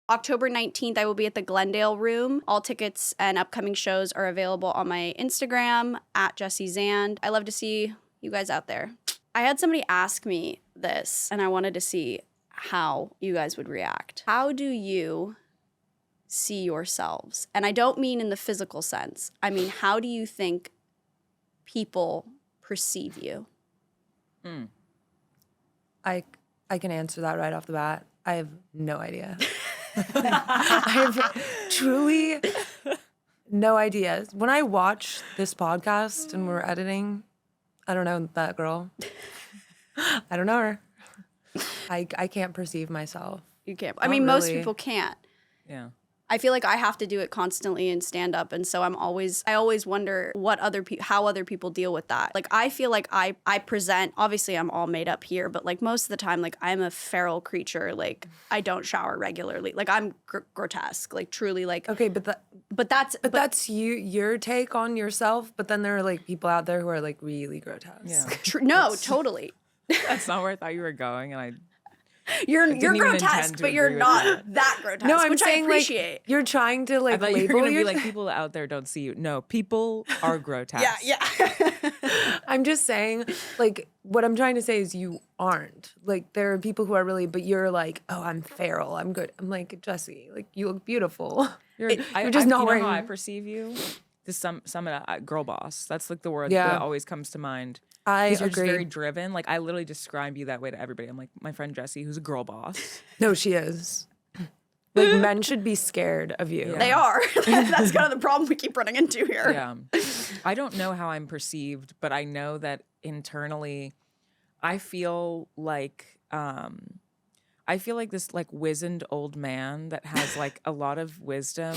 October 19th, I will be at the Glendale Room. All tickets and upcoming shows are available on my Instagram, @JessieZand. I love to see you guys out there. I had somebody ask me this, and I wanted to see how you guys would react. How do you see yourselves? And I don't mean in the physical sense. I mean, how do you think people perceive you? I can answer that right off the bat. I have no idea. I have truly no idea. When I watch this podcast and we're editing, I don't know that girl. I don't know her. I can't perceive myself. You can't. I mean, most people can't. Yeah. I feel like I have to do it constantly in stand up, and so I always wonder how other people deal with that. Like, I feel like I present, obviously I'm all made up here, but like most of the time, like I'm a feral creature. Like I don't shower regularly. Like I'm grotesque. Like truly, like Okay, but that's your take on yourself. But then there are like people out there who are like really grotesque. Yeah. No, totally. That's not where I thought you were going, and I You're grotesque, but you're not that grotesque. No, I'm which saying I appreciate. like you're trying to like I thought you were label gonna be like, people out there don't see you. No, people are grotesque. Yeah. I'm just saying, like, what I'm trying to say is you aren't. Like, there are people who are really, but you're like, oh, I'm feral, I'm good. I'm like, Jessie, like, you look beautiful. You're just not you wearing. know how I perceive you? This girl boss. That's like the word that always comes to mind. I Because you're just agree. very driven. Like I literally describe you that way to everybody. I'm like my friend Jessie, who's a girl boss. No, she is. Like, men should be scared of you. They are. That's kind of the problem we keep running into here. Yeah. I don't know how I'm perceived, but I know that internally I feel like this like wizened old man that has like a lot of wisdom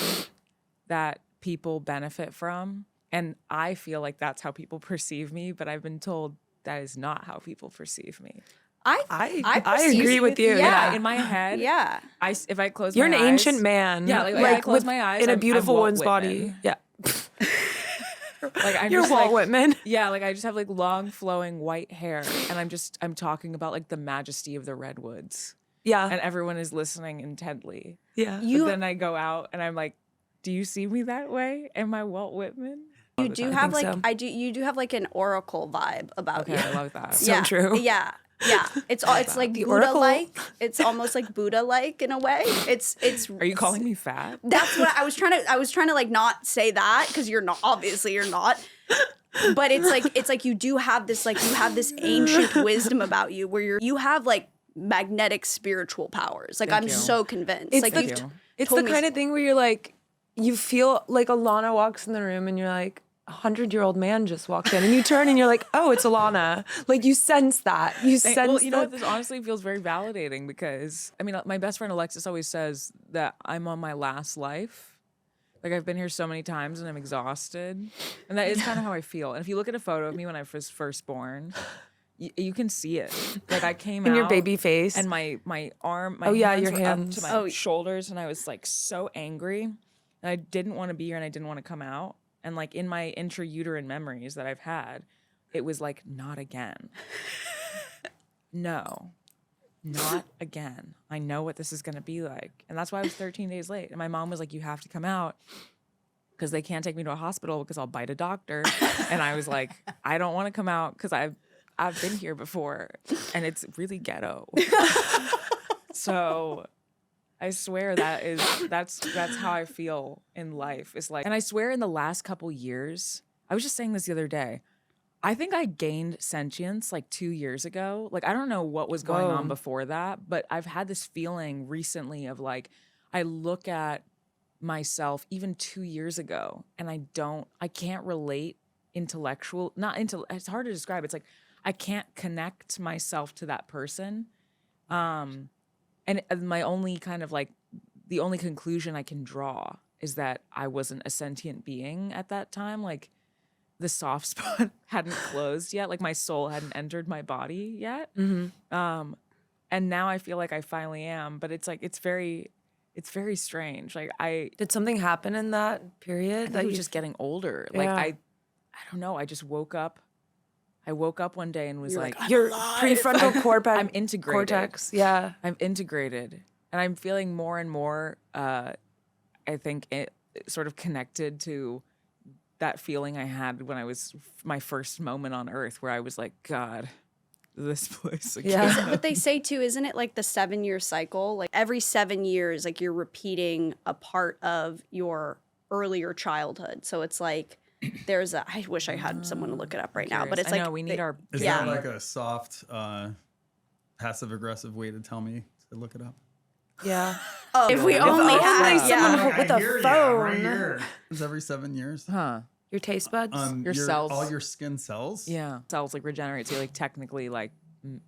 that people benefit from. And I feel like that's how people perceive me, but I've been told that is not how people perceive me. I perceive agree with you. Yeah. In my head, Yeah. if I close You're my an eyes, ancient man. Yeah, like I close my eyes in a I'm beautiful Walt one's body. Whitman. Yeah. Like I'm You're just Walt like, Whitman. Yeah, like I just have like long flowing white hair, and I'm talking about like the majesty of the redwoods. Yeah. And everyone is listening intently. Yeah. But then I go out and I'm like, do you see me that way? Am I Walt Whitman? You do have like so. you do have like an oracle vibe about Okay, you. I love that. So true. Yeah. Yeah. It's like The Buddha oracle. like. It's almost like Buddha like in a way. It's Are you calling me fat? That's what I was trying to like not say that because you're not, obviously you're not. But it's like you do have this ancient wisdom about you where you have like magnetic spiritual powers. Like Thank I'm you. so convinced. It's like the- you've It's told the me kind of thing where you're like, you feel like Alana walks in the room and you're like, 100-year-old man just walked in, and you turn and you're like, oh, it's Alana. Like you sense that. Well, you know what? This honestly feels very validating because, I mean, my best friend Alexis always says that I'm on my last life. Like I've been here so many times and I'm exhausted. And that is kind of how I feel. And if you look at a photo of me when I was first born, you can see it. Like I came out. in your baby face. And my arm, Oh, yeah, hands your were hands. up to my shoulders, and I was like so angry. And I didn't want to be here and I didn't want to come out. And like in my intra-uterine memories that I've had, it was like, not again. No, not again. I know what this is going to be like. And that's why I was 13 days late. And my mom was like, you have to come out because they can't take me to a hospital because I'll bite a doctor. And I was like, I don't want to come out because I've been here before and it's really ghetto. So I swear that's how I feel in life. It's like, and I swear in the last couple years, I was just saying this the other day, I think I gained sentience like 2 years ago. Like, I don't know what was going on before that, but I've had this feeling recently of like, I look at myself even 2 years ago and I can't relate it's hard to describe. It's like, I can't connect myself to that person. And my only kind of like, the only conclusion I can draw is that I wasn't a sentient being at that time. Like the soft spot hadn't closed yet. Like my soul hadn't entered my body yet. Mm-hmm. And now I feel like I finally am, but it's like, it's very strange. Like did something happen in that period? I was just getting older. Yeah. Like I don't know. I just woke up. I woke up one day and was like your prefrontal cortex. I'm integrated. Cortex, yeah. I'm integrated. And I'm feeling more and more, I think, sort of connected to that feeling I had when I was my first moment on Earth, where I was like, God, this place again. Yeah. What they say too, isn't it like the 7-year cycle? Like every 7 years, like you're repeating a part of your earlier childhood. So it's like there's a. I wish I had someone to look it up right now, but it's I like know, we need our. Is Yeah. there like a soft, passive aggressive way to tell me to look it up? Yeah. if we If only only had someone yeah. with a phone. It's every 7 years. Huh. Your taste buds? Your cells. all your skin cells. Yeah. Cells like regenerate. So like technically like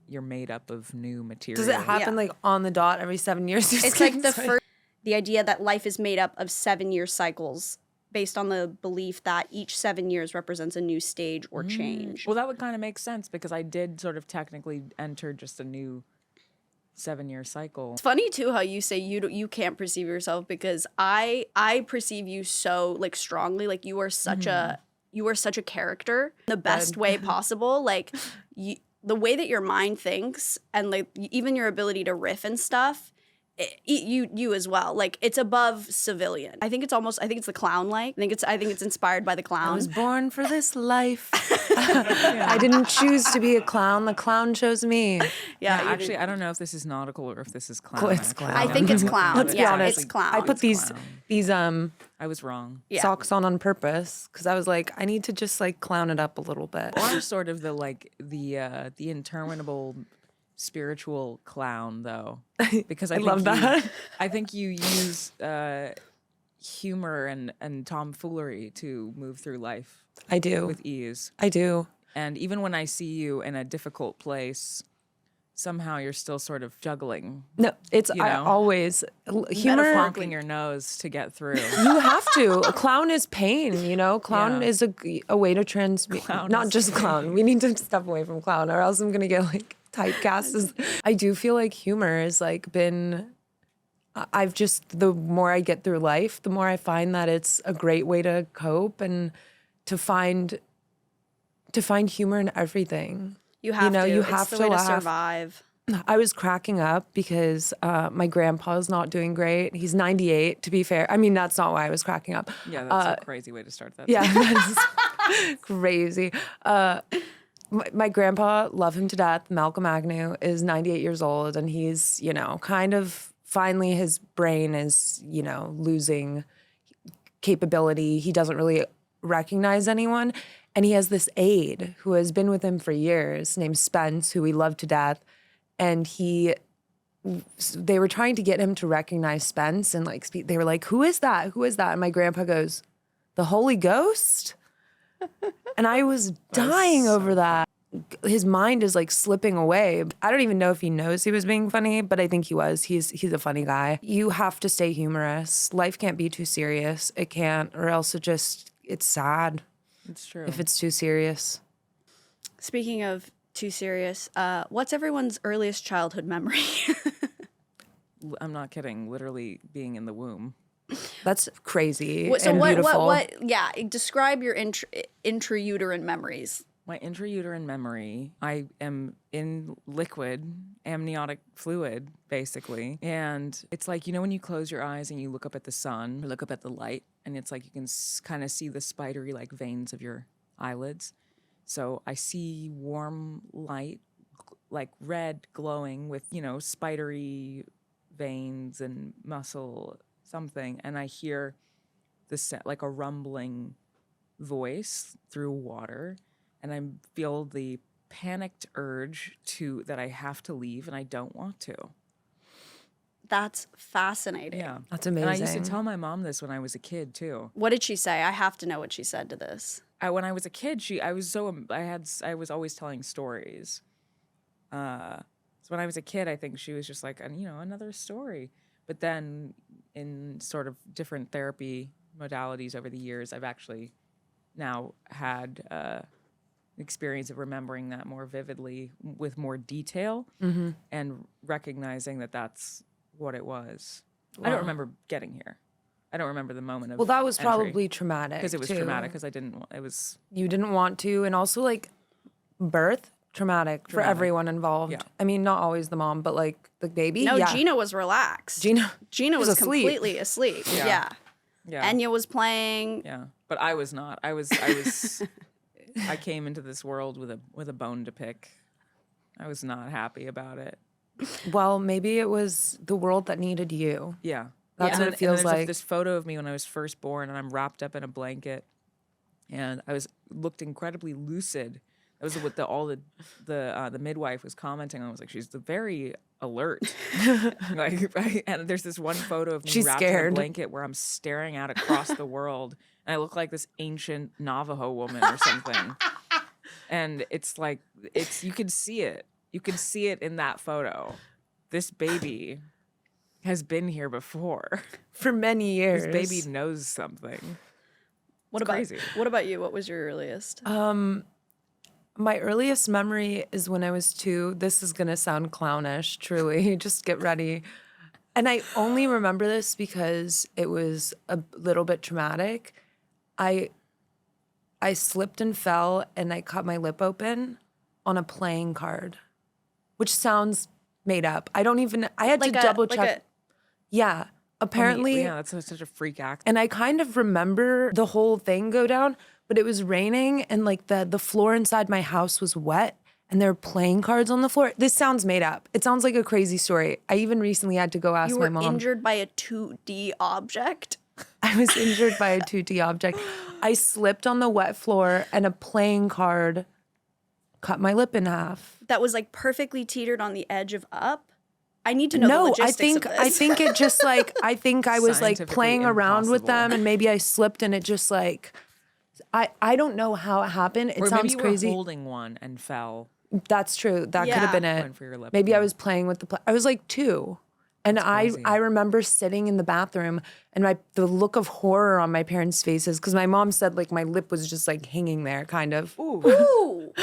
you're made up of new material. Does it happen Yeah. like on the dot every 7 years? It's like the idea that life is made up of 7-year cycles based on the belief that each 7 years represents a new stage or change. Well, that would kind of make sense because I did sort of technically enter just a new 7-year cycle. It's funny too how you say you can't perceive yourself, because I perceive you so like strongly, like you are such a character in the best way possible. Like the way that your mind thinks and like even your ability to riff and stuff, you as well. Like it's above civilian. I think it's the clown like. I think it's inspired by the I clown. was born for this life. I didn't choose to be a clown. The clown chose me. Yeah, Actually, I don't know if this is nautical or if this is clown. It's actually. clown. I think it's clown. Let's be Yeah, honest. it's clown. I put these clown. I was wrong. Yeah. socks on purpose because I was like, I need to just like clown it up a little bit. Or sort of the interminable spiritual clown though, because I think love that. I think you use humor and tomfoolery to move through life I do. with ease. I do. And even when I see you in a difficult place, somehow you're still sort of juggling, No, it's You I know? always humor. honking your nose to get through. You have to. A clown is pain, you know? Clown Yeah. is a way to transmit. Clown Not is just clown. We need to step away from clown or else I'm going to get like typecast as. I do feel like humor has like been. I've just, the more I get through life, the more I find that it's a great way to cope and to find humor in everything. You have know, to. you It's have the to way laugh. to survive. I was cracking up because my grandpa's not doing great. He's 98, to be fair. I mean, that's not why I was cracking up. Yeah, that's a crazy way to start that. Yeah, that is crazy. My grandpa, love him to death. Malcolm Agnew is 98 years old, and he's, you know, kind of finally his brain is, you know, losing capability. He doesn't really recognize anyone. And he has this aide who has been with him for years named Spence, who he loved to death. And they were trying to get him to recognize Spence and like speak. They were like, "Who is that? Who is that?" And my grandpa goes, "The Holy Ghost." And I was dying over that. His mind is like slipping away. I don't even know if he knows he was being funny, but I think he was. He's a funny guy. You have to stay humorous. Life can't be too serious. It can't, or else it's sad It's true. if it's too serious. Speaking of too serious, what's everyone's earliest childhood memory? I'm not kidding. Literally being in the womb. That's crazy So and beautiful. what? Yeah, describe your intrauterine memories. My intrauterine memory, I am in liquid, amniotic fluid, basically. And it's like, you know, when you close your eyes and you look up at the sun, or look up at the light, and it's like you can kind of see the spidery like veins of your eyelids. So I see warm light, like red glowing with, you know, spidery veins and muscle something. And I hear like a rumbling voice through water. And I feel the panicked urge that I have to leave and I don't want to. That's fascinating. Yeah. That's amazing. And I used to tell my mom this when I was a kid too. What did she say? I have to know what she said to this. When I was a kid, I was always telling stories. So when I was a kid, I think she was just like, you know, another story. But then in sort of different therapy modalities over the years, I've actually now had experience of remembering that more vividly with more detail and recognizing that that's what it was. I don't remember getting here. I don't remember the moment of well, that was entry, probably traumatic because it was too. traumatic because I didn't. It was You didn't want to, and also like birth. traumatic for Dramatic. everyone involved. Yeah. I mean, not always the mom, but like the baby. No, yeah. Gina was relaxed. Gina was asleep. completely asleep. Yeah. Yeah. Enya was playing. Yeah, but I was not. I was. I came into this world with a bone to pick. I was not happy about it. Well, maybe it was the world that needed you. Yeah, That's what it feels like. This photo of me when I was first born, and I'm wrapped up in a blanket, and I looked incredibly lucid. That was what the midwife was commenting on. I was like, she's very alert. And there's this one photo of me She's wrapped in scared. a blanket where I'm staring out across the world, and I look like this ancient Navajo woman or something. And it's like you can see it. You can see it in that photo. This baby has been here before. For many years. This baby knows something. What about you? What was your earliest? My earliest memory is when I was 2. This is going to sound clownish, truly. Just get ready. And I only remember this because it was a little bit traumatic. I slipped and fell and I cut my lip open on a playing card, which sounds made up. I had to double check. Yeah. Apparently. Yeah, that's such a freak act. And I kind of remember the whole thing go down, but it was raining and like the floor inside my house was wet and there were playing cards on the floor. This sounds made up. It sounds like a crazy story. I even recently had to go ask my mom. You were injured by a 2D object? I was injured by a 2D object. I slipped on the wet floor and a playing card cut my lip in half. That was like perfectly teetered on the edge of up? I need to know the logistics of this. I think it just like, I think I was like playing around with them and maybe I slipped and it just like, I don't know how it happened. It sounds crazy. Maybe you were holding one and fell. That's true. That could have been it. Went for your lip. Maybe I was playing with I was like 2. And I remember sitting in the bathroom and the look of horror on my parents' faces because my mom said like my lip was just like hanging there kind of. Ooh.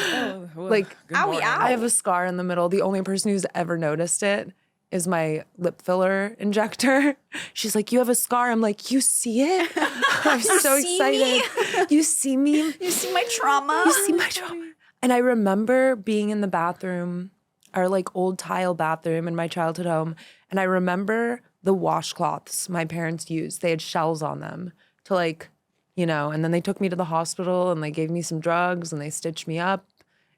Like, owie, ow. I have a scar in the middle. The only person who's ever noticed it is my lip filler injector. She's like, you have a scar. I'm like, you see it? I'm so excited. You see me? You see my trauma? You see my trauma? And I remember being in the bathroom, our like old tile bathroom in my childhood home. And I remember the washcloths my parents used. They had shells on them to like, and then they took me to the hospital and they gave me some drugs and they stitched me up.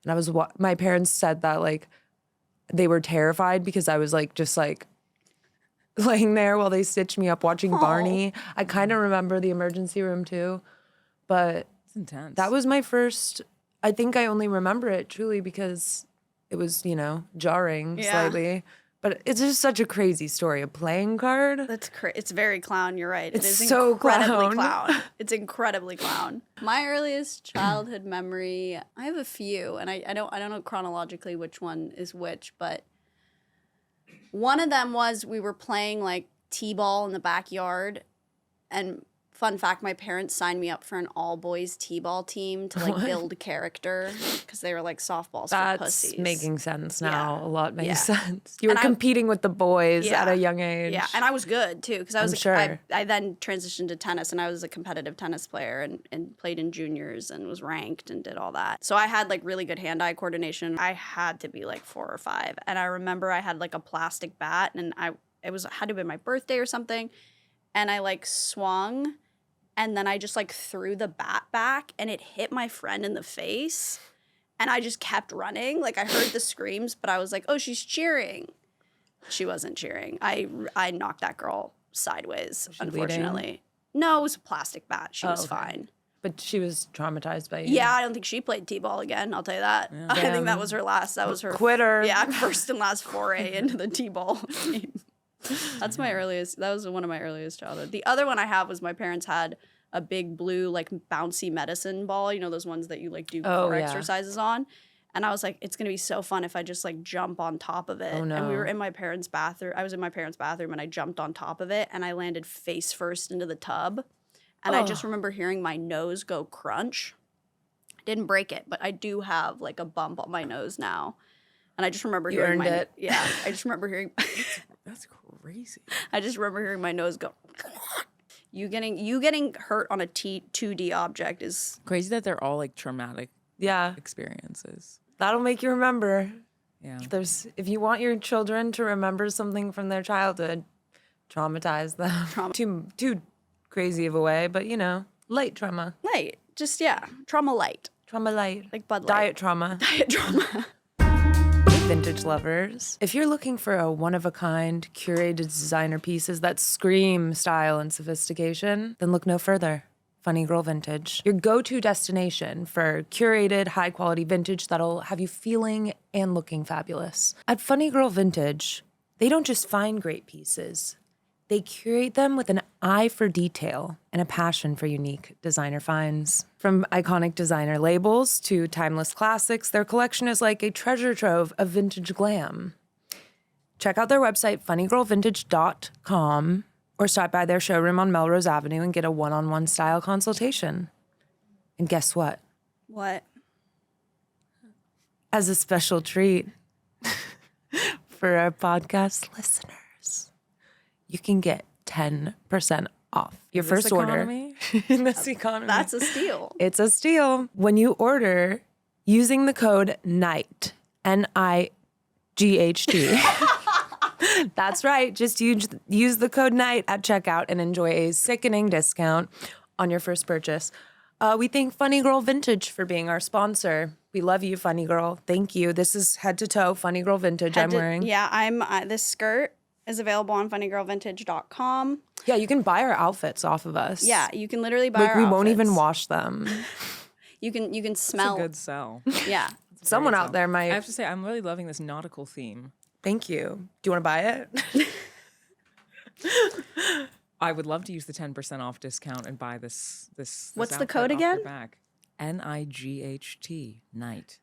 And my parents said that like they were terrified because I was like just like laying there while they stitched me up watching Barney. I kind of remember the emergency room too, but it's intense. That was my first. I think I only remember it truly because it was jarring slightly. But it's just such a crazy story. A playing card. That's it's very clown. You're right. It's it is so incredibly clown. It's incredibly clown. My earliest childhood memory, I have a few, and I don't know chronologically which one is which, but one of them was we were playing like t-ball in the backyard, and fun fact, my parents signed me up for an all-boys t-ball team to like build character because they were like softballs for pussies. That's making sense now. Yeah. A lot makes Yeah. sense. You were competing with the boys at a young age. Yeah, and I was good too because I was. sure. I then transitioned to tennis, and I was a competitive tennis player and played in juniors and was ranked and did all that. So I had like really good hand-eye coordination. I had to be like 4 or 5, and I remember I had like a plastic bat, and had to have been my birthday or something, and I like swung. And then I just like threw the bat back and it hit my friend in the face. And I just kept running. Like I heard the screams, but I was like, oh, she's cheering. She wasn't cheering. I knocked that girl sideways, unfortunately. bleeding? No, it was a plastic bat. She was okay. fine. But she was traumatized by you. Yeah, I don't think she played t-ball again. I'll tell you that. I think that was her last. That was her quitter. Yeah, first and last foray into the t-ball game. That's my earliest. That was one of my earliest childhood. The other one I have was my parents had a big blue like bouncy medicine ball. You know those ones that you like do core exercises on. And I was like, it's gonna be so fun if I just like jump on top of it. Oh, no. And we were in my parents' bathroom. I was in my parents' bathroom and I jumped on top of it and I landed face first into the tub. And I just remember hearing my nose go crunch. I didn't break it, but I do have like a bump on my nose now. And I just remember hearing it. Yeah, I just remember hearing. That's crazy. I just remember hearing my nose go. You getting hurt on a 2D object is Crazy that they're all like traumatic Yeah. experiences. That'll make you remember. Yeah. If you want your children to remember something from their childhood, traumatize them. Too crazy of a way, but light trauma. Light. Just, trauma light. Trauma light. Like Bud Light. Diet trauma. Diet trauma. Vintage lovers. If you're looking for a one-of-a-kind, curated designer pieces that scream style and sophistication, then look no further. Funny Girl Vintage, your go-to destination for curated, high-quality vintage that'll have you feeling and looking fabulous. At Funny Girl Vintage, they don't just find great pieces. They curate them with an eye for detail and a passion for unique designer finds. From iconic designer labels to timeless classics, their collection is like a treasure trove of vintage glam. Check out their website, funnygirlvintage.com, or stop by their showroom on Melrose Avenue and get a one-on-one style consultation. And guess what? What? As a special treat for our podcast listeners, you can get 10% off your first order. In this economy. That's a steal. It's a steal. When you order using the code NIGHT, NIGHT. That's right. Just use the code NIGHT at checkout and enjoy a sickening discount on your first purchase. We thank Funny Girl Vintage for being our sponsor. We love you, Funny Girl. Thank you. This is head to toe Funny Girl Vintage I'm wearing. Yeah, this skirt is available on funnygirlvintage.com. Yeah, you can buy our outfits off of us. Yeah, you can literally buy our we won't outfits. even wash them. You can It's smell. a good sell. Yeah. Someone out there might. I have to say, I'm really loving this nautical theme. Thank you. Do you want to buy it? I would love to use the 10% off discount and buy this What's the outfit code off your again? back. NIGHT, night.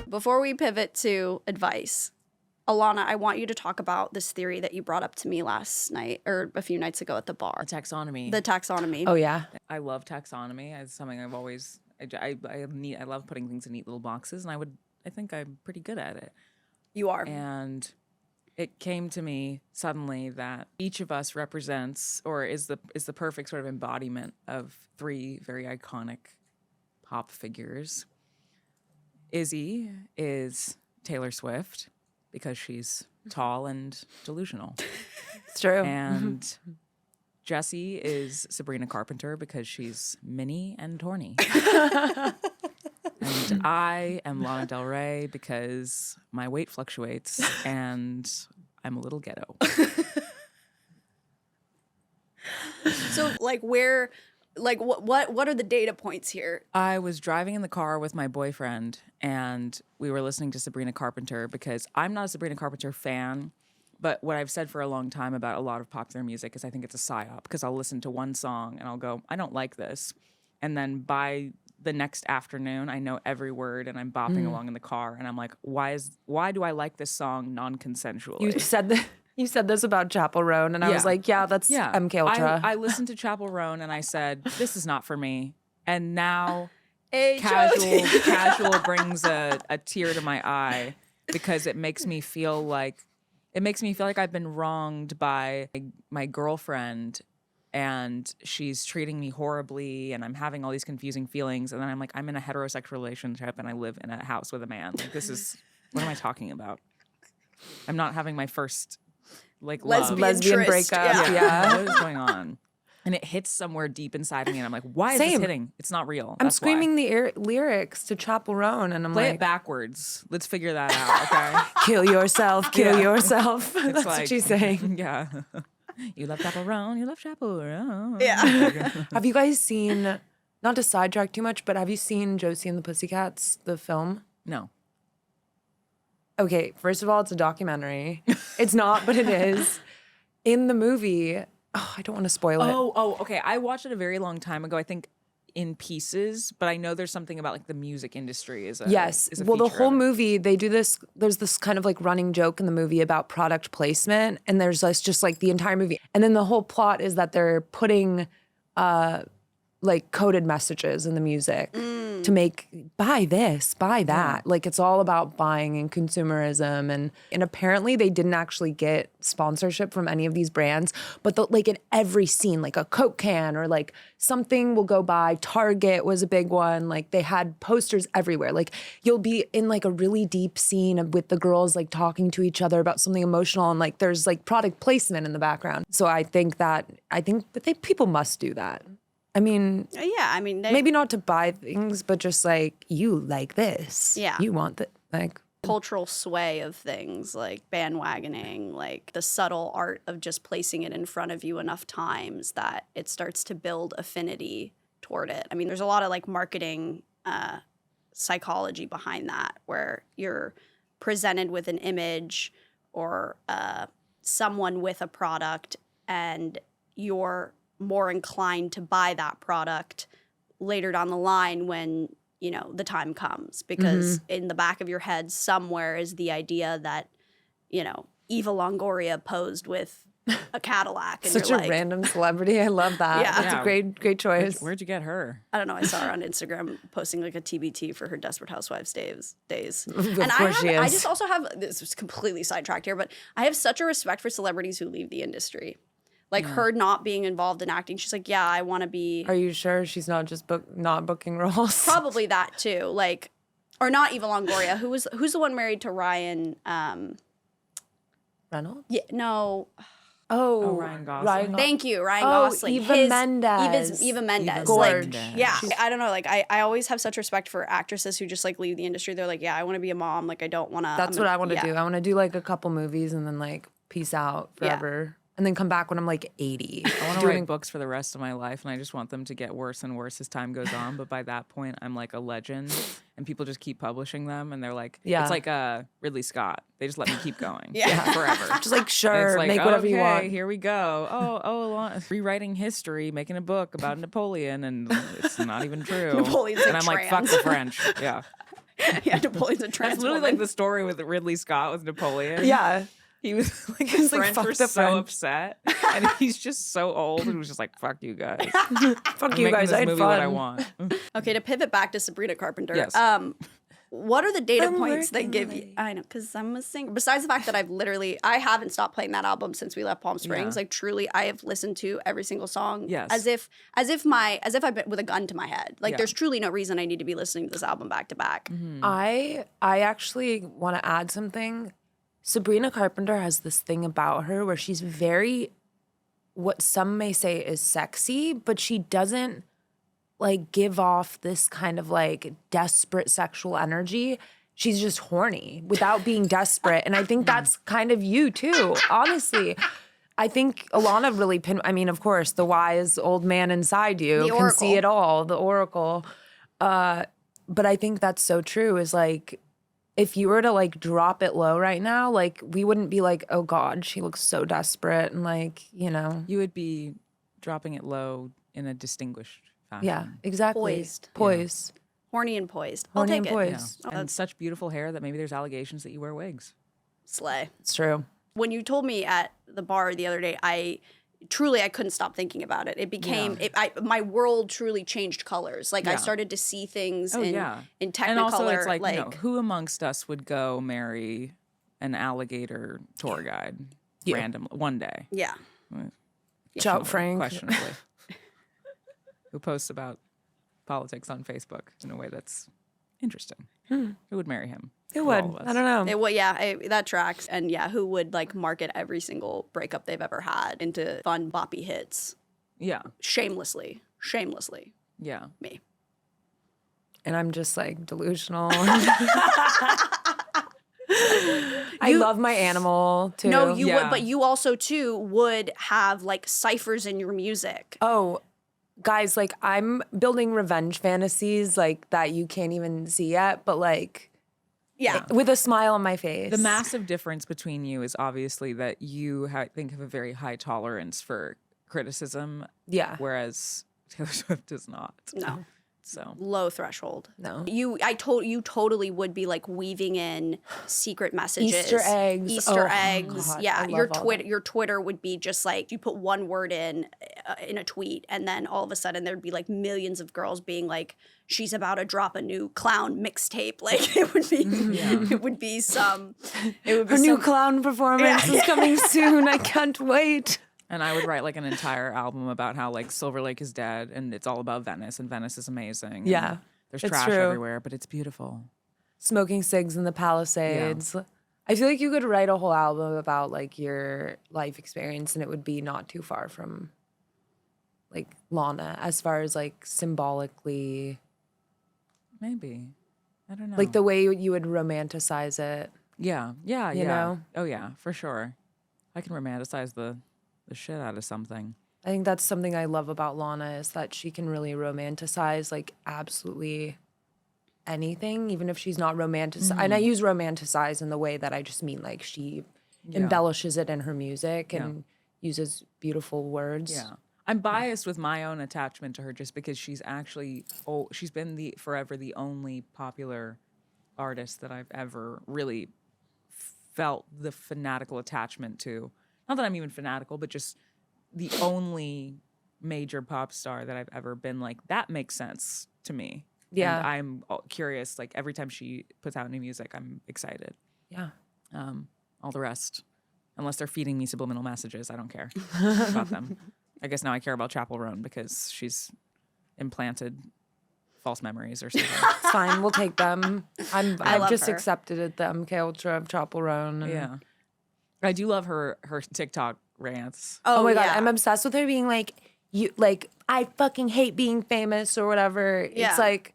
Before we pivot to advice, Alana, I want you to talk about this theory that you brought up to me last night or a few nights ago at the bar. The taxonomy. The taxonomy. Oh, yeah. I love taxonomy. It's something I've always. I love putting things in neat little boxes, and I think I'm pretty good at it. You are. And it came to me suddenly that each of us represents or is the perfect sort of embodiment of three very iconic pop figures. Izzie is Taylor Swift because she's tall and delusional. It's true. And Jessie is Sabrina Carpenter because she's mini and horny. And I am Lana Del Rey because my weight fluctuates and I'm a little ghetto. So, what are the data points here? I was driving in the car with my boyfriend and we were listening to Sabrina Carpenter because I'm not a Sabrina Carpenter fan, but what I've said for a long time about a lot of popular music is I think it's a psyop because I'll listen to one song and I'll go, I don't like this. And then by the next afternoon, I know every word and I'm bopping along in the car and I'm like, why do I like this song non-consensually? You said this about Chapel Roan, and I was like, yeah, that's MK Ultra. I listened to Chapel Roan and I said, this is not for me. And now H-O-T. casual brings a tear to my eye because it makes me feel like I've been wronged by my girlfriend and she's treating me horribly and I'm having all these confusing feelings. And then I'm like, I'm in a heterosexual relationship and I live in a house with a man. Like, what am I talking about? I'm not having my first lesbian breakup. Yeah. What is going on? And it hits somewhere deep inside me and I'm like, why is this hitting? It's not real. I'm screaming the lyrics to Chapel Roan and I'm Play like, it backwards. Let's figure that out, okay? kill yourself, kill yourself. That's like, what she's saying. Yeah. You love Chapel Roan, you love Chapel Roan. Yeah. Have you guys seen, not to sidetrack too much, but have you seen Josie and the Pussycats, the film? No. Okay, first of all, it's a documentary. It's not, but it is. In the movie, I don't want to spoil it. Oh, okay. I watched it a very long time ago, I think in pieces, but I know there's something about like the music industry is a Well, the feature whole of it. movie, they do this, there's this kind of like running joke in the movie about product placement, and there's just like the entire movie. And then the whole plot is that they're putting like coded messages in the music to make buy this, buy that. Like it's all about buying and consumerism and apparently they didn't actually get sponsorship from any of these brands, but like in every scene, like a Coke can or like something will go by. Target was a big one. Like they had posters everywhere. Like you'll be in like a really deep scene with the girls like talking to each other about something emotional and like there's like product placement in the background. So I think that people must do that. I mean, maybe not to buy things, but just like you like this. Yeah. You want that, like cultural sway of things like bandwagoning, like the subtle art of just placing it in front of you enough times that it starts to build affinity toward it. I mean, there's a lot of like marketing psychology behind that where you're presented with an image or someone with a product and you're more inclined to buy that product later down the line when, you know, the time comes. Because in the back of your head somewhere is the idea that, you know, Eva Longoria posed with a Cadillac. And such you're a like, random celebrity. I love that. Yeah. That's a great choice. Where'd you get her? I don't know. I saw her on Instagram posting like a TBT for her Desperate Housewives days. Of And course she I is. just also have, this is completely sidetracked here, but I have such a respect for celebrities who leave the industry. Like her not being involved in acting. She's like, yeah, I want to be. Are you sure she's not just not booking roles? Probably that too. Like, or not Eva Longoria. Who's the one married to Ryan? Reynolds? Yeah, no. Oh, Ryan Gosling. Thank you, Ryan Gosling. Eva Mendes. Eva Mendes. Gorge. Like, yeah, I don't know. Like, I always have such respect for actresses who just like leave the industry. They're like, yeah, I want to be a mom. Like, I don't want to. That's what I want to do. I want to do like a couple movies and then like peace out forever. And then come back when I'm like 80. I want to write books for the rest of my life, and I just want them to get worse and worse as time goes on. But by that point, I'm like a legend, and people just keep publishing them, and they're like, it's like Ridley Scott. They just let me keep going, forever. Just like, sure, It's like, make whatever you want. Here we go. Alana, rewriting history, making a book about Napoleon, and it's not even true. Napoleon's and I'm like, fuck the French. Yeah. Yeah, Napoleon's a trans That's literally woman. like the story with Ridley Scott with Napoleon. Yeah. He was like, his like, French fuck were the so French. upset, and he's just so old, and was just like, "Fuck you guys, Fuck I'm you making guys. this I had movie fun. what I want." Okay, to pivot back to Sabrina Carpenter. Yes. What are the data I'm points that working give on you? it. I know, because I'm a singer. Besides the fact that I haven't stopped playing that album since we left Palm Springs. Yeah. Like truly, I have listened to every single song. Yes. As if I've been with a gun to my head. Like Yeah. there's truly no reason I need to be listening to this album back to back. I actually want to add something. Sabrina Carpenter has this thing about her where she's very, what some may say is sexy, but she doesn't like give off this kind of like desperate sexual energy. She's just horny without being desperate. And I think that's kind of you too, honestly. I think Alana really I mean, of course, the wise old man inside you The can see oracle. it all, the oracle. But I think that's so true is like, if you were to like drop it low right now, like we wouldn't be like, oh God, she looks so desperate and like, you know. You would be dropping it low in a distinguished fashion. Yeah, exactly. Poised. Poised. Horny and poised. Horny I'll and take it. poised. Yeah. And such beautiful hair that maybe there's allegations that you wear wigs. Slay. It's true. When you told me at the bar the other day, I couldn't stop thinking about it. It became my world truly changed colors. Like I Yeah. started to see things Oh in yeah. in And also, Technicolor. it's like, you know, who amongst us would go marry an alligator tour guide random one day? yeah. Shout Frank. Questionably. Who posts about politics on Facebook in a way that's interesting. Who would marry him? Who Of would? all of us? I don't know. That tracks. And yeah, who would like market every single breakup they've ever had into fun boppy hits Yeah. shamelessly? Yeah. Me. And I'm just like delusional. I love my animal too. No, you Yeah. would, but you also too would have like ciphers in your music. Oh, guys, like I'm building revenge fantasies like that you can't even see yet, but like Yeah. with a smile on my face. The massive difference between you is obviously that you think have a very high tolerance for criticism, Yeah. whereas Taylor Swift does not. No. So Low threshold. No. You totally would be like weaving in secret messages. Easter eggs. Easter Oh, eggs. God, Yeah. I Your love all Twitter would be just like you put one word in in a tweet, and then all of a sudden there'd be like millions of girls being like, she's about to drop a new clown mixtape. Like it would be Her new clown performance is coming soon. I can't wait. And I would write like an entire album about how like Silver Lake is dead and it's all about Venice and Venice is amazing. Yeah, And there's it's trash true. everywhere, but it's beautiful. Smoking cigs in the Palisades. Yeah. I feel like you could write a whole album about like your life experience and it would be not too far from like Lana as far as like symbolically. Maybe. I don't know. Like the way you would romanticize it. Yeah. You know? Oh yeah, for sure. I can romanticize the shit out of something. I think that's something I love about Lana is that she can really romanticize like absolutely anything, even if she's not romanticized. And I use romanticize in the way that I just mean like she embellishes it in her music and uses beautiful words. Yeah. I'm biased with my own attachment to her just because she's actually she's been forever the only popular artist that I've ever really felt the fanatical attachment to. Not that I'm even fanatical, but just the only major pop star that I've ever been like, that makes sense to me. Yeah. And I'm curious, like every time she puts out new music, I'm excited. Yeah. All the rest, unless they're feeding me subliminal messages, I don't care about them. I guess now I care about Chapel Roan because she's implanted false memories or something. It's fine. We'll take them. I've love just her. accepted it, the MK Ultra of Chapel Roan. Yeah. I do love her TikTok rants. Oh my God. yeah. I'm obsessed with her being like, I fucking hate being famous or whatever. Yeah. It's like,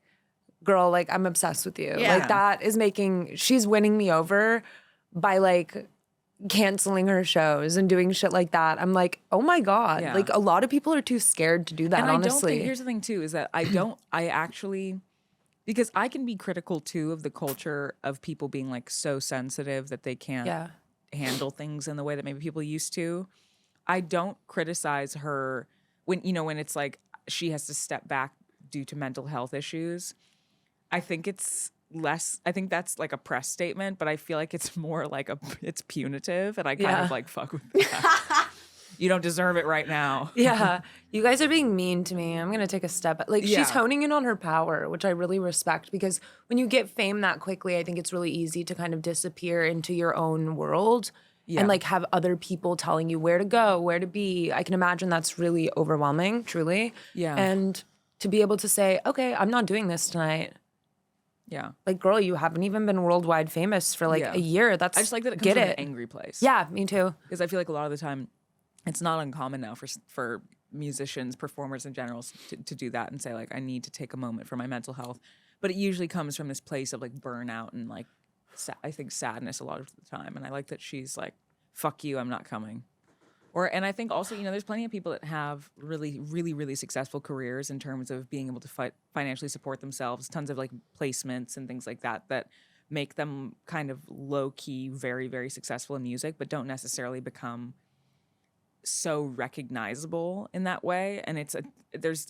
girl, like, I'm obsessed with you. Yeah. Like, that is she's winning me over by like canceling her shows and doing shit like that. I'm like, oh my God. Yeah. Like, a lot of people are too scared to do that, And I don't honestly. think, here's the thing too, is that I actually, because I can be critical too of the culture of people being like so sensitive that they can't handle things in the way that maybe people used to. I don't criticize her when it's like she has to step back due to mental health issues. I think it's less, I think that's like a press statement, but I feel like it's more like it's punitive, and I kind of like fuck with that. You don't deserve it right now. Yeah. You guys are being mean to me. I'm going to take a step. Like, she's honing in on her power, which I really respect, because when you get fame that quickly, I think it's really easy to kind of disappear into your own world and like have other people telling you where to go, where to be. I can imagine that's really overwhelming, truly. Yeah. And to be able to say, okay, I'm not doing this tonight. Yeah. Like, girl, you haven't even been worldwide famous for like a year. That's I just like that it comes get from it. an angry place. Yeah, me too. Because I feel like a lot of the time, it's not uncommon now for musicians, performers in general to do that and say like, I need to take a moment for my mental health. But it usually comes from this place of like burnout and like, I think sadness a lot of the time. And I like that she's like, fuck you, I'm not coming. And I think also, there's plenty of people that have really, really, really successful careers in terms of being able to financially support themselves, tons of like placements and things like that make them kind of low key, very, very successful in music, but don't necessarily become so recognizable in that way. And I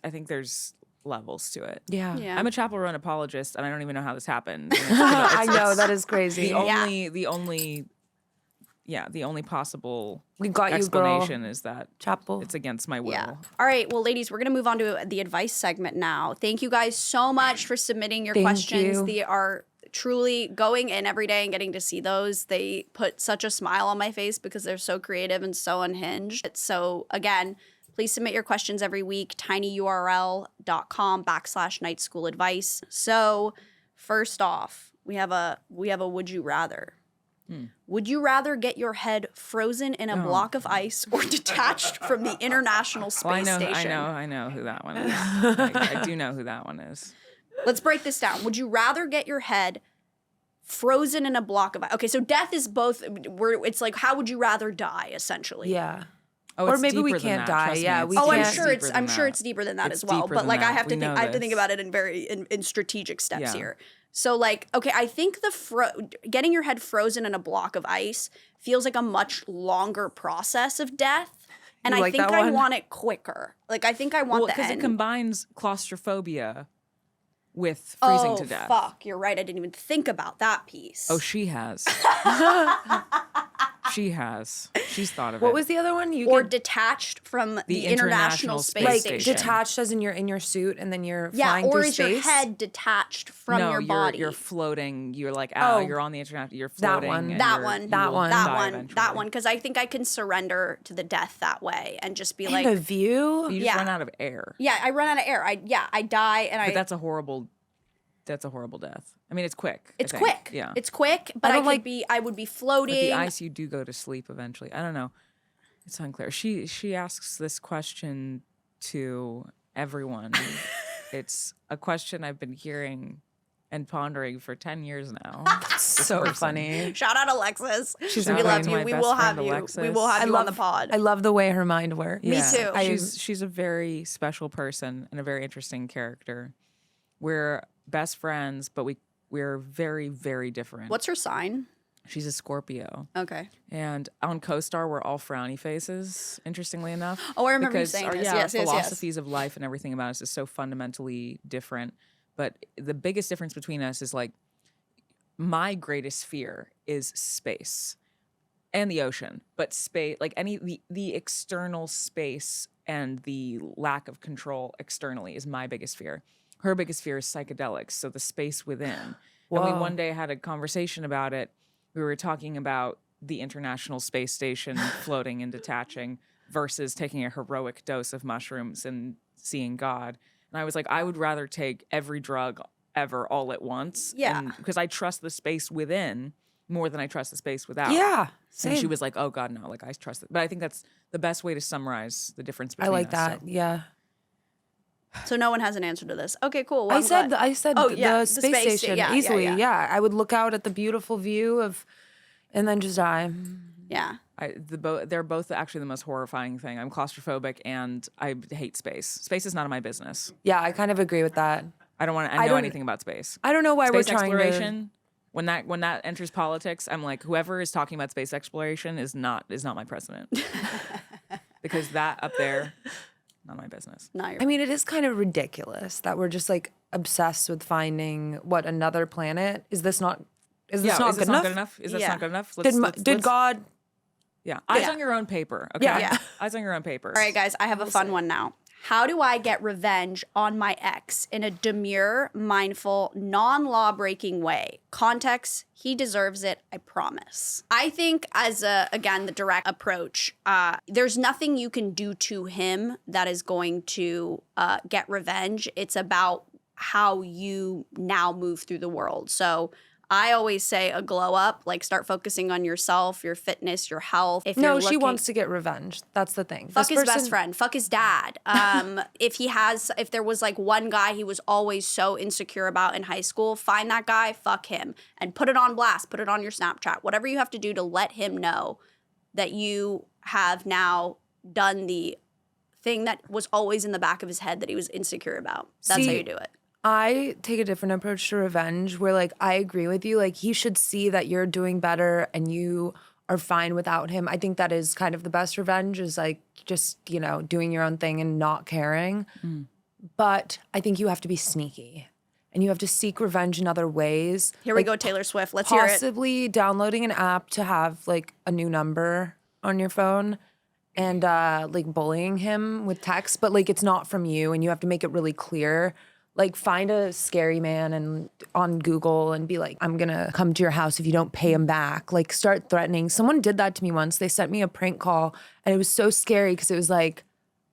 think there's levels to it. Yeah. Yeah. I'm a Chapel Roan apologist, and I don't even know how this happened. I know, that is crazy. The only possible We got you, girl. explanation is that Chapel. it's against my will. Yeah. All right. Well, ladies, we're going to move on to the advice segment now. Thank you guys so much for submitting your Thank questions. you. They are truly going in every day and getting to see those. They put such a smile on my face because they're so creative and so unhinged. So again, please submit your questions every week, tinyurl.com/night school advice. So first off, we have a would you rather. Would you rather get your head frozen in a block of ice or detached from the International Space Station? I know who that one is. I do know who that one is. Let's break this down. Would you rather get your head frozen in a block of ice? Okay, so death is both. It's like, how would you rather die, essentially? Yeah. Oh, Or it's maybe we deeper than can't that. die. Trust me, Yeah, it's we Oh, I'm can't- sure deeper than it's that. deeper than that It's as well. deeper But than like, I that. have to We think. know I have to think this. about it in strategic steps Yeah. here. So like, okay, I think getting your head frozen in a block of ice feels like a much longer process of death, and You I like think that I one? want it quicker. Like, I think I want Well, the because it end. combines claustrophobia with freezing to death. Fuck, you're right. I didn't even think about that piece. Oh, she has. She has. She's thought of What it. was the other one? You Or could, detached from the International International Space Space like Station. detached as in you're in your suit and then you're Yeah, flying or through is space. your head detached from no, your body? You're floating. You're like, Oh, you're on the internet. You're that floating. one. and That you're- one. you That will one. that die one, eventually. that one, because I think I can surrender to the death that way and just be And like, the view. You just Yeah. run out of air. yeah, I run out of air. I die, and But that's a horrible death. I mean, it's quick. I it's think. quick. Yeah. It's quick, but I don't could like- be. I would be With floating. the ice, you do go to sleep eventually. I don't know. It's unclear. She asks this question to everyone. It's a question I've been hearing and pondering for 10 years now. So person. funny. Shout out Alexis. She's we amazing. love to you. my We best will have friend, you. We Alexis. will have I you love on the pod. I love the way her mind works. Me too. She's a very special person and a very interesting character. We're best friends, but we're very, very different. What's her sign? She's a Scorpio. Okay. And on CoStar, we're all frowny faces, interestingly enough. Oh, I remember you because saying our, this. yeah, Yes, our yes, yes. philosophies of life and everything about us is so fundamentally different. But the biggest difference between us is like my greatest fear is space and the ocean. But space, like the external space and the lack of control externally is my biggest fear. Her biggest fear is psychedelics, so the space within. And we Whoa. one day had a conversation about it. We were talking about the International Space Station floating and detaching versus taking a heroic dose of mushrooms and seeing God. And I was like, I would rather take every drug ever all at once. Yeah. Because I trust the space within more than I trust the space without. Yeah. Same. And she was like, oh God, no, like I trust it. But I think that's the best way to summarize the difference I between like us, that. so. Yeah. So no one has an answer to this. Okay, cool. Well, I said Oh, the yeah, the space space sta- station yeah, yeah, easily. yeah. Yeah, I would look out at the beautiful view of, and then just die. Yeah. They're both actually the most horrifying thing. I'm claustrophobic and I hate space. Space is none of my business. Yeah, I kind of agree with that. I don't want to I know don't- anything about space. I don't know why Space we're trying exploration. When that enters politics, I'm like, whoever is talking about space exploration is not my president. Because that up there, not my business. No, I mean, it is kind of ridiculous that we're just like obsessed with finding another planet. Is this not? Is this not good enough? Is this Yeah. not good enough? Did God? Yeah. Eyes Yeah. on your own paper. Okay. Yeah. Eyes on your own paper. All right, guys, I have a fun one now. How do I get revenge on my ex in a demure, mindful, non-law breaking way? Context, he deserves it, I promise. I think again, the direct approach, there's nothing you can do to him that is going to get revenge. It's about how you now move through the world. So I always say a glow up, like start focusing on yourself, your fitness, your health. If No, you're she looking- wants to get revenge. That's the thing. Fuck This his best person- friend. Fuck his dad. If there was like one guy he was always so insecure about in high school, find that guy, fuck him, and put it on blast. Put it on your Snapchat. Whatever you have to do to let him know that you have now done the thing that was always in the back of his head that he was insecure about. That's how See, you do it. I take a different approach to revenge where like I agree with you. Like he should see that you're doing better and you are fine without him. I think that is kind of the best revenge is like just, doing your own thing and not caring. But I think you have to be sneaky and you have to seek revenge in other ways. Here we go, Taylor Swift. Let's hear it. Possibly downloading an app to have like a new number on your phone and like bullying him with text, but like it's not from you and you have to make it really clear. Like find a scary man and on Google and be like, I'm gonna come to your house if you don't pay him back. Like start threatening. Someone did that to me once. They sent me a prank call and it was so scary because it was like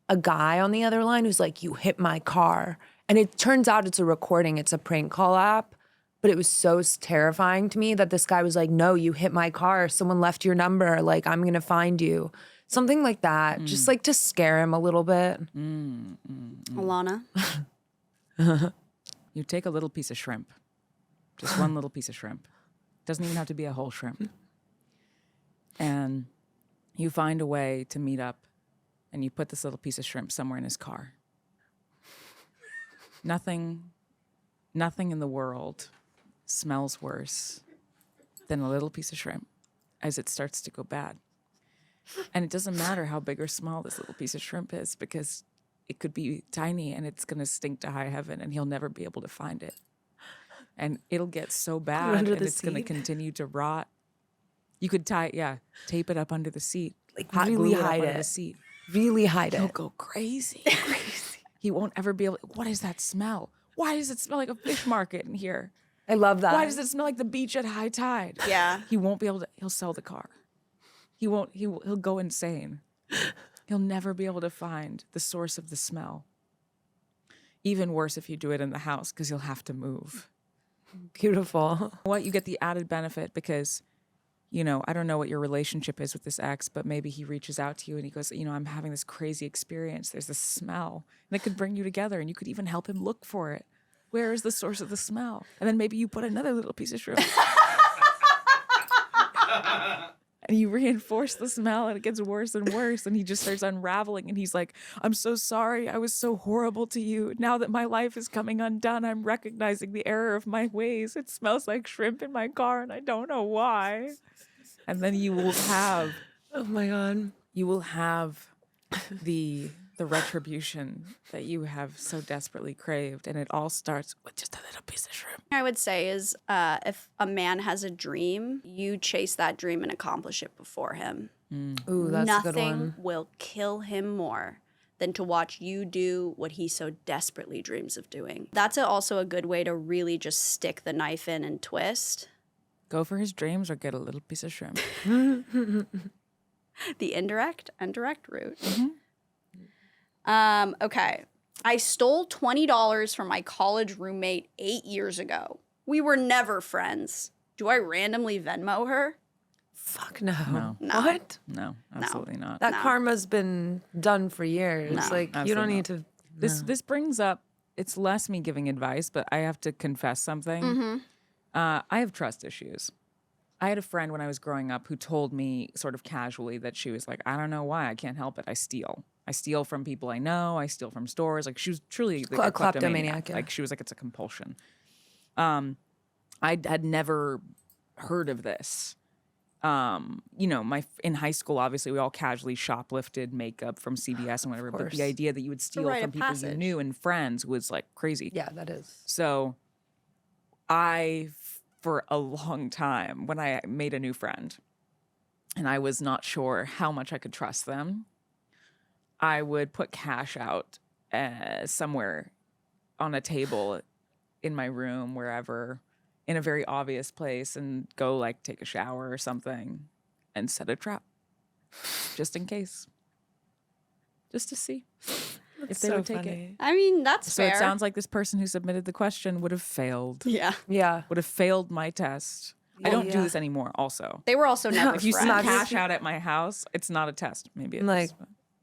a guy on the other line who's like, you hit my car. And it turns out it's a recording. It's a prank call app. But it was so terrifying to me that this guy was like, no, you hit my car. Someone left your number. Like, I'm gonna find you. Something like that. Just like to scare him a little bit. Alana. You take a little piece of shrimp, just one little piece of shrimp. Doesn't even have to be a whole shrimp. And you find a way to meet up and you put this little piece of shrimp somewhere in his car. Nothing in the world smells worse than a little piece of shrimp as it starts to go bad. And it doesn't matter how big or small this little piece of shrimp is because it could be tiny and it's going to stink to high heaven and he'll never be able to find it. And it'll get so bad Under and the it's going to seat. continue to rot You could tape it up under the seat. Like, Hot really glue it up hide under it. the seat. Really hide He'll it. go crazy. He won't ever be able. What is that smell? Why does it smell like a fish market in here? I love that. Why does it smell like the beach at high tide? Yeah. He won't be able to. He'll sell the car. He won't. He'll go insane. He'll never be able to find the source of the smell. Even worse if you do it in the house because you'll have to move. Beautiful. What, you get the added benefit because, you know, I don't know what your relationship is with this ex, but maybe he reaches out to you and he goes, you know, I'm having this crazy experience. There's this smell. And it could bring you together and you could even help him look for it. Where is the source of the smell? And then maybe you put another little piece of shrimp. And you reinforce the smell and it gets worse and worse. And he just starts unraveling and he's like, I'm so sorry. I was so horrible to you. Now that my life is coming undone, I'm recognizing the error of my ways. It smells like shrimp in my car and I don't know why. And then you will have, Oh my God. you will have the retribution that you have so desperately craved. And it all starts with just a little piece of shrimp. I would say is if a man has a dream, you chase that dream and accomplish it before him. Ooh, that's a good Nothing one. will kill him more than to watch you do what he so desperately dreams of doing. That's also a good way to really just stick the knife in and twist. Go for his dreams or get a little piece of shrimp. The indirect and direct route. Okay. I stole $20 from my college roommate 8 years ago. We were never friends. Do I randomly Venmo her? Fuck no. No. No. What? No, absolutely not. That No. karma's been done for years. No. Like, you Absolutely don't not. need to. This brings up, it's less me giving advice, but I have to confess something. I have trust issues. I had a friend when I was growing up who told me sort of casually that she was like, I don't know why, I can't help it. I steal. I steal from people I know. I steal from stores. Like, she was truly like, A a kleptomaniac. kleptomaniac, yeah. Like, she was like, it's a compulsion. I had never heard of this. You know, in high school, obviously, we all casually shoplifted makes from CVS and whatever. But course. the idea that you would steal rite from of people you passage. knew and friends was like crazy. Yeah, that is. So for a long time, when I made a new friend and I was not sure how much I could trust them, I would put cash out somewhere on a table in my room, wherever, in a very obvious place, and go like take a shower or something and set a trap just in case, just to see if they would take it. I mean, that's So fair. it sounds like this person who submitted the question would have failed. Yeah. Yeah. Would have failed my test. I don't do yeah. this anymore. Also, They were also never if you see friends. cash out at my house, it's not a test. Maybe it's Like,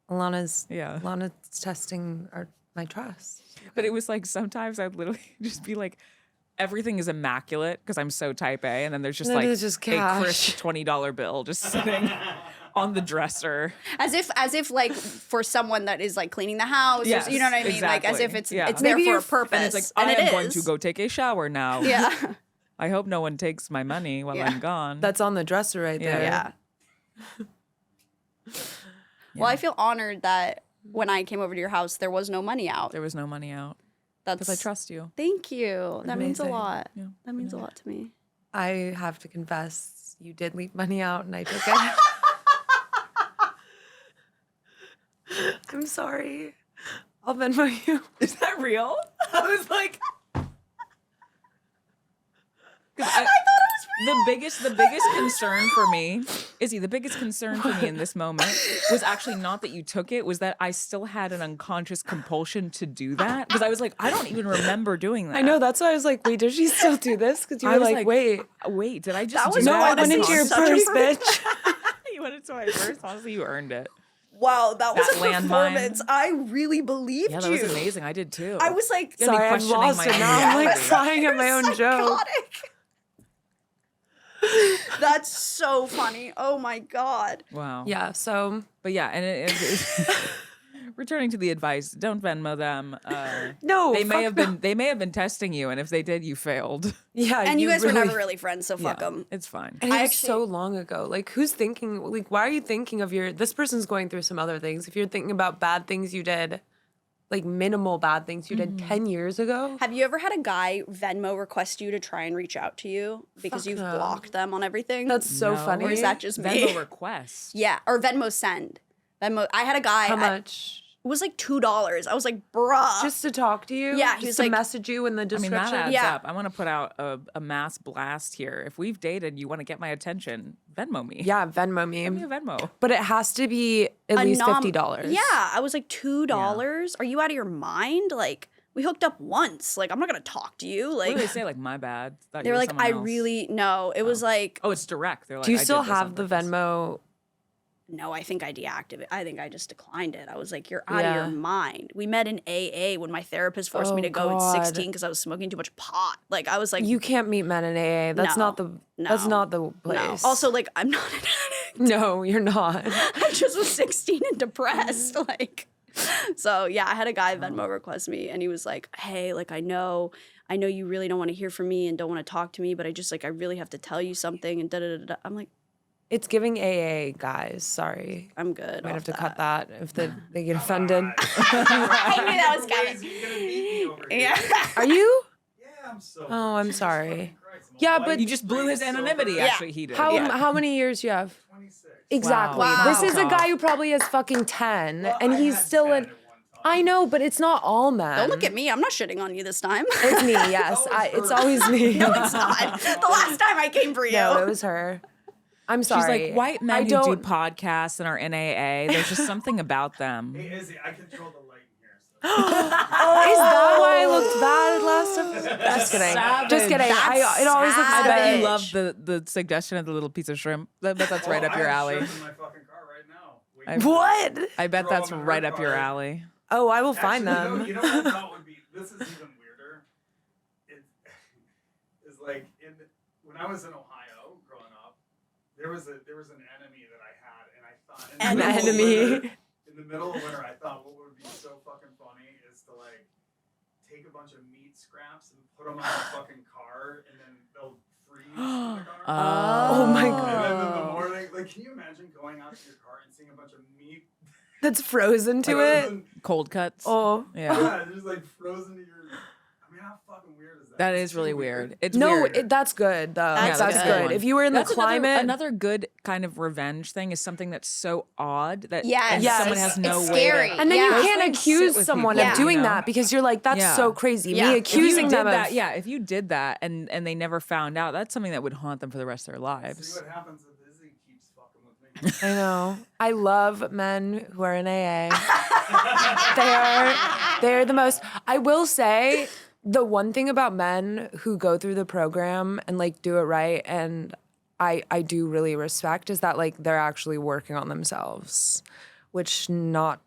Alana's yeah. Alana's testing my trust. But it was like sometimes I'd literally just be like, everything is immaculate because I'm so type A, and then there's just And then like there's just a cash. crisp $20 bill just sitting on the dresser. As if like for someone that is like cleaning the house, or, Yes, you know what I mean? Like as if exactly. it's Yeah. there Maybe for a you're- purpose. And it's like, and I it am going is. to go take a shower now. Yeah. I hope no one takes my money while Yeah. I'm gone. That's on the dresser right Yeah. there. Yeah. Well, I feel honored that when I came over to your house, there was no money out. There was no money out That's because I trust you. Thank you. That means a Amazing. lot. Yeah. That means a lot to me. I have to confess, you did leave money out and I took it. I'm sorry. I'll Venmo you. Is that real? I was like, I thought it was the biggest concern for me, Izzie, the biggest concern for me in this moment was actually not that you took it, was that I still had an unconscious compulsion to do that. Because I was like, I don't even remember doing that. I know, that's why I was like, wait, does she still do this? Because you I were was like, wait. Wait, did I just That do was No, I that went into your Such a purse, perfect- bitch. You went into my purse? Honestly, you earned it. Wow, that was That a landmine. performance. I really believed Yeah, that you. was amazing. I did too. I was like, You had me Sorry, I've questioning lost my it own now. I'm like reality. crying at my own joke. psychotic. That's so funny. Oh my god. Wow. Yeah, so But yeah, and returning to the advice, don't Venmo them. no, They may fuck have been testing you, and if they did, you failed. Yeah, And you guys were never really friends, so fuck Yeah, them. it's fine. And it I was actually- so long ago. Like, who's thinking? Like, why are you thinking of this person's going through some other things? If you're thinking about bad things you did, like minimal bad things you did 10 years ago. Have you ever had a guy Venmo request you to try and reach out to you because Fuck you've no. blocked them on everything? That's so No. funny. Or is that just me? Venmo request. Yeah, or Venmo send. Venmo. I had a guy. How much? It was like $2. I was like, bruh. Just to talk to you? Yeah, he just was to like- message you in the I mean, description? that adds Yeah. up. I want to put out a mass blast here. If we've dated, you want to get my attention, Venmo me. Yeah, Venmo Give me me. a Venmo. But it has to be at least $50. Yeah, I was like $2. Are you out of your mind? Like we hooked up once. Like I'm not gonna talk to you. What Like do they say? Like, my bad. Thought they you were like, someone I else. really no. It was like Oh, it's direct. They're like, Do you I still did this on have the purpose. Venmo? no. I think I deactivated. I think I just declined it. I was like, you're out of Yeah. your mind. We met in AA when my therapist forced me Oh, to go God. at 16 because I was smoking too much pot. Like I was like, You can't meet men in AA. That's No. not the that's No. not the no. place. Also, like I'm not an addict. no, you're not. I just was 16 and depressed. Like, so yeah, I had a guy Venmo request me and he was like, hey, like, I know you really don't want to hear from me and don't want to talk to me, but I just like, I really have to tell you something and da da da da. I'm like, It's giving AA, guys. Sorry. I'm good. Might off have to that. cut that if they get offended. I knew that was coming. You're gonna beat me over here. Yeah. Are you? Yeah, I'm so. Oh, I'm Jesus sorry. fucking Christ, I'm Yeah, a but white You just blew his straight anonymity. sober. Actually, he did. How many years you have? 26. Exactly. Wow. This is a Wow. guy who probably has fucking 10, Well, and I he's had still 10 in. at one time. I know, but it's not all men. Don't look at me. I'm not shitting on you this time. It's me. Yes, it's always me. No, it's not. The last time I came for you. No, it was her. I'm She's sorry. like, white men I who do don't. podcasts and are in AA, there's just something about them. Hey, Izzie, I control the light in here. So. Is that why I looked bad last time? Just kidding. savage. Just kidding. That's It always looks I savage. bet you bad. love the suggestion of the little piece of shrimp. I bet that's right Oh, up your I have alley. shrimp in my fucking car right now. Wait, I- What? I bet Throw that's them in right her up your car. alley. Oh, I will Actually, find them. You know what I thought would be? This is even weirder. It is like when I was in Ohio growing up, there was an enemy that I had, and I thought An in the middle of enemy. winter- in the middle of winter, I thought what would be so fucking funny is to like take a bunch of meat scraps and put them on the fucking car, and then they'll freeze in the car. Oh my And then in the God. morning, like, can you imagine going out to your car and seeing a bunch of meat That's frozen to it. frozen? Cold cuts. Oh. Yeah. Yeah, just like frozen to your. I mean, how fucking weird is that? That It's is really too weird. It's No, weird. that's good though. That's That's, a good. good If you were in the That's climate, another good kind of revenge thing is something that's so odd that Yes. and Yes. someone has no It's way scary. to. and then Yeah. you Those can't things sit accuse with someone people, of doing you know? that because you're like, that's Yeah. so crazy. Yeah. Me If you accusing if you them did that, of yeah, if you did that and they never found out, that's something that would haunt them for the rest of their See lives. what happens if Izzie keeps fucking with me. I know. I love men who are in AA. They're the most. I will say the one thing about men who go through the program and like do it right, and I do really respect, is that like they're actually working on themselves, which not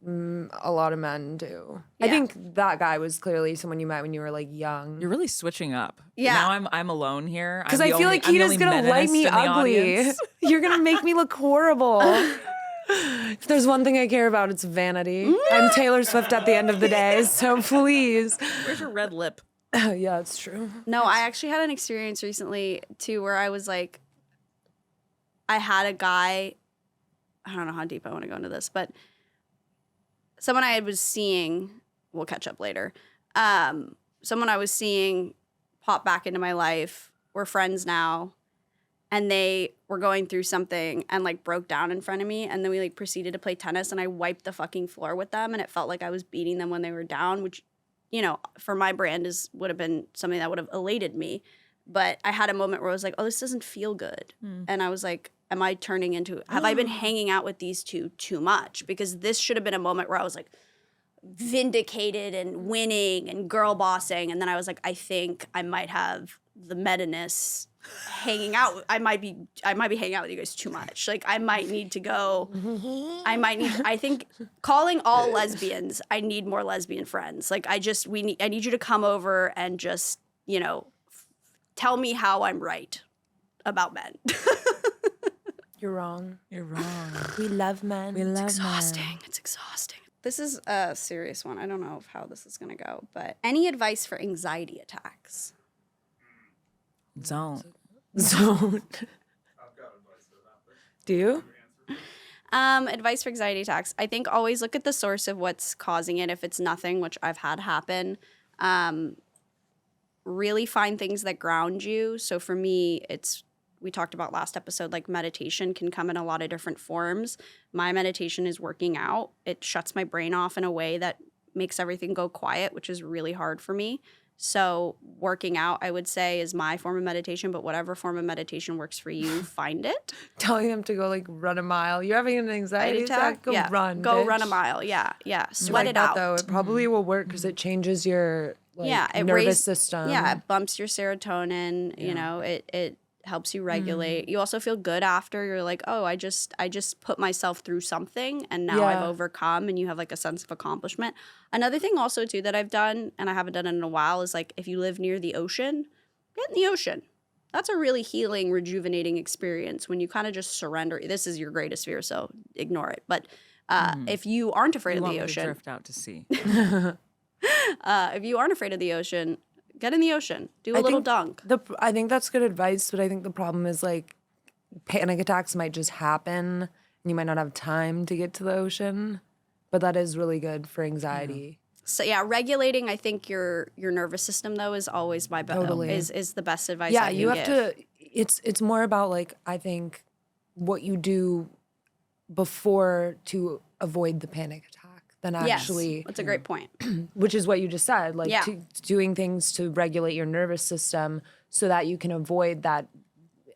a lot of men do. I Yeah. think that guy was clearly someone you met when you were like young. You're really switching up. Yeah. Now I'm alone here. Because I'm I the feel only- like I'm the Keida's only gonna light meninist me in the ugly. audience. You're gonna make me look horrible. If there's one thing I care about, it's vanity. I'm Taylor Swift at the end of the day, so please. Where's your red lip? Yeah, it's true. No, I actually had an experience recently too where I was like, I had a guy, I don't know how deep I want to go into this, but someone I was seeing, we'll catch up later. Someone I was seeing pop back into my life. We're friends now. And they were going through something and like broke down in front of me. And then we like proceeded to play tennis and I wiped the fucking floor with them. And it felt like I was beating them when they were down, which, you know, for my brand would have been something that would have elated me. But I had a moment where I was like, oh, this doesn't feel good. And I was like, am I turning into, have I been hanging out with these two too much? Because this should have been a moment where I was like vindicated and winning and girl bossing. And then I was like, I think I might have the meta-ness hanging out. I might be hanging out with you guys too much. Like I might need to go. I think calling all lesbians, I need more lesbian friends. Like I need you to come over and just, you know, tell me how I'm right about men. You're wrong. You're wrong. We love men. We love Exhausting. It's exhausting. This is a serious one. I don't know how this is going to go, but any advice for anxiety attacks? Don't. Zone. I've got advice for that. But Do you? your answer. Advice for anxiety attacks. I think always look at the source of what's causing it. If it's nothing, which I've had happen, really find things that ground you. So for me, we talked about last episode, like meditation can come in a lot of different forms. My meditation is working out. It shuts my brain off in a way that makes everything go quiet, which is really hard for me. So working out, I would say, is my form of meditation, but whatever form of meditation works for you, find it. Telling him to go like run a mile. You're having an anxiety attack? Go yeah. run. Go bitch. run a mile. Yeah. Yeah. Sweat Like it that, out. though. It probably will work because it changes your nervous system. Yeah, it bumps your serotonin. You know, it helps you regulate. You also feel good after. You're like, oh, I just put myself through something, and now I've overcome, and you have like a sense of accomplishment. Another thing also too that I've done, and I haven't done it in a while, is like if you live near the ocean, get in the ocean. That's a really healing, rejuvenating experience when you kind of just surrender. This is your greatest fear, so ignore it. But if you aren't afraid of the ocean, drift out to sea. if you aren't afraid of the ocean, get in the ocean. Do a little dunk. I think that's good advice, but I think the problem is like panic attacks might just happen and you might not have time to get to the ocean. But that is really good for anxiety. So yeah, regulating, I think your nervous system though is always is the best advice. Yeah, I can you have give. to. It's more about like I think what you do before to avoid the panic attack than actually. Yes, that's a great point. Which is what you just said, like Yeah. doing things to regulate your nervous system so that you can avoid that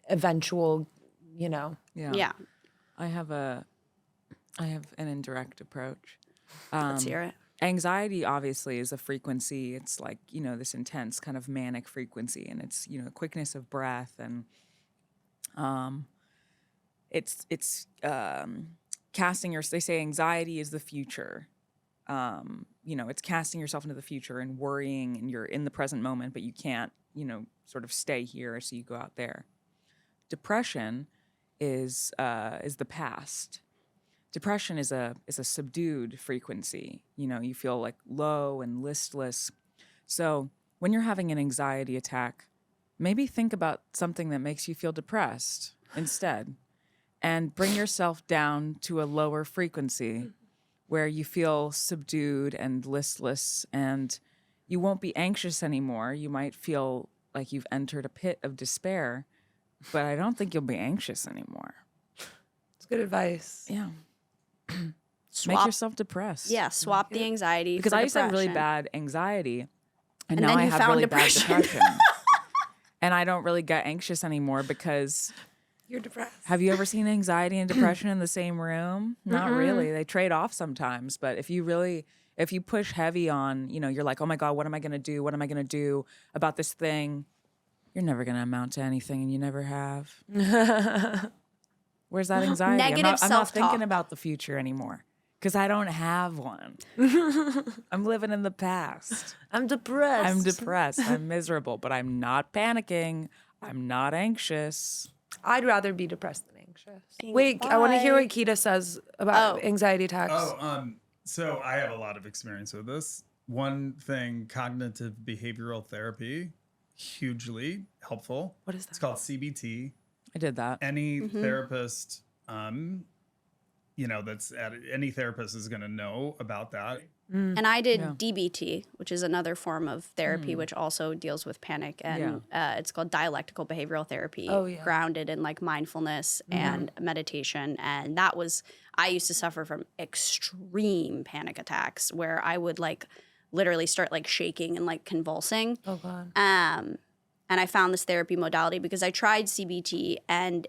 eventual, Yeah. I have an indirect approach. Let's hear it. Anxiety obviously is a frequency. It's like, this intense kind of manic frequency, and it's, quickness of breath, and it's casting they say anxiety is the future. It's casting yourself into the future and worrying, and you're in the present moment, but you can't, sort of stay here, so you go out there. Depression is the past. Depression is a subdued frequency. You feel like low and listless. So when you're having an anxiety attack, maybe think about something that makes you feel depressed instead, and bring yourself down to a lower frequency where you feel subdued and listless, and you won't be anxious anymore. You might feel like you've entered a pit of despair, but I don't think you'll be anxious anymore. it's good advice. Yeah. Swap, Make yourself depressed. Yeah, swap the anxiety Because for I used to have really depression. bad anxiety, and And now then I you have found really depression. bad depression. And I don't really get anxious anymore because You're depressed. have you ever seen anxiety and depression in the same room? Not really. They trade off sometimes. But if you push heavy on, you're like, oh my God, what am I going to do? What am I going to do about this thing? You're never going to amount to anything, and you never have. Where's that anxiety? Negative I'm not self-talk. thinking about the future anymore because I don't have one. I'm living in the past. I'm depressed. I'm depressed. I'm miserable, but I'm not panicking. I'm not anxious. I'd rather be depressed than anxious. Wait, I want to hear what Keida says about anxiety attacks. So I have a lot of experience with this. One thing, cognitive behavioral therapy, hugely helpful. What is that? It's called CBT. I did that. Any therapist, that's any therapist is going to know about that. And I did DBT, which is another form of therapy, which also deals with panic, and it's called dialectical behavioral therapy, grounded in like mindfulness and meditation. And I used to suffer from extreme panic attacks where I would like literally start like shaking and like convulsing. Oh God. And I found this therapy modality because I tried CBT, and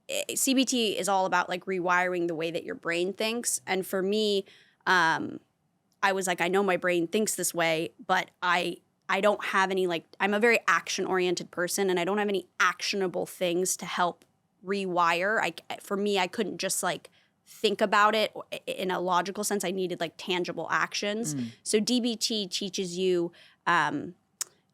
CBT is all about like rewiring the way that your brain thinks. And for me, I was like, I know my brain thinks this way, but I don't have any I'm a very action-oriented person, and I don't have any actionable things to help rewire. For me, I couldn't just like think about it in a logical sense. I needed like tangible actions. So DBT teaches you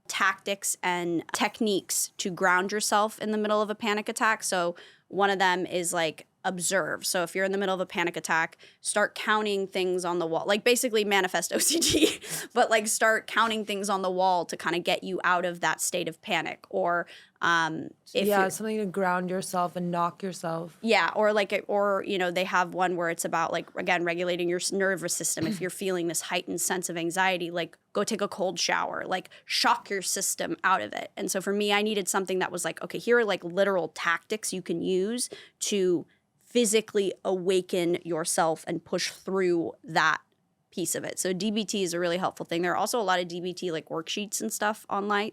tactics and techniques to ground yourself in the middle of a panic attack. So one of them is like observe. So if you're in the middle of a panic attack, start counting things on the wall, like basically manifest OCD, but like start counting things on the wall to kind of get you out of that state of panic. Or if yeah, you're- something to ground yourself and knock yourself. yeah, or you know, they have one where it's about like, again, regulating your nervous system. If you're feeling this heightened sense of anxiety, like go take a cold shower, like shock your system out of it. And so for me, I needed something that was like, okay, here are like literal tactics you can use to physically awaken yourself and push through that piece of it. So DBT is a really helpful thing. There are also a lot of DBT like worksheets and stuff online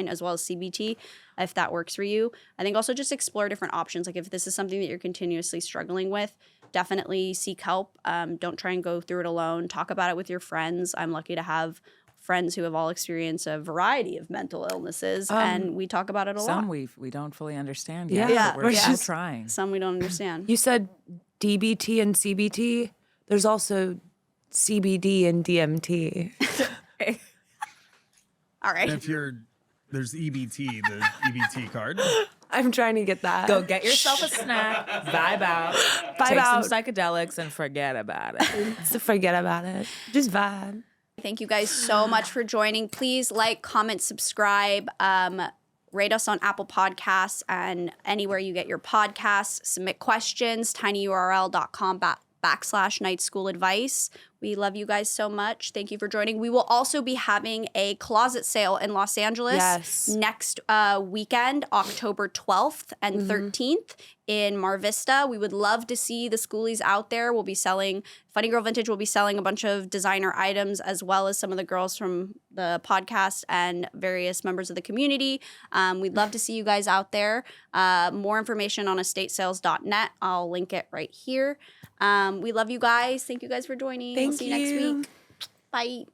as well as CBT, if that works for you. I think also just explore different options. Like if this is something that you're continuously struggling with, definitely seek help. Don't try and go through it alone. Talk about it with your friends. I'm lucky to have friends who have all experienced a variety of mental illnesses, and we talk about it a lot. Some we don't fully understand yet, Yeah. but we're Yeah. still trying. Some we don't understand. You said DBT and CBT. There's also CBD and DMT. All right. And if there's EBT, the EBT card. I'm trying to get that. Go get yourself a snack, vibe out, Vibe take out. some psychedelics, and forget about it. So forget about it. Just vibe. Thank you guys so much for joining. Please like, comment, subscribe, rate us on Apple Podcasts and anywhere you get your podcasts. Submit questions, tinyurl.com/night school advice. We love you guys so much. Thank you for joining. We will also be having a closet sale in Los Angeles next weekend, October 12th and 13th in Mar Vista. We would love to see the schoolies out there. We'll be selling, Funny Girl Vintage will be selling a bunch of designer items, as well as some of the girls from the podcast and various members of the community. We'd love to see you guys out there. More information on estatesales.net. I'll link it right here. We love you guys. Thank you guys for joining. Thank We'll see you you. next week. Bye.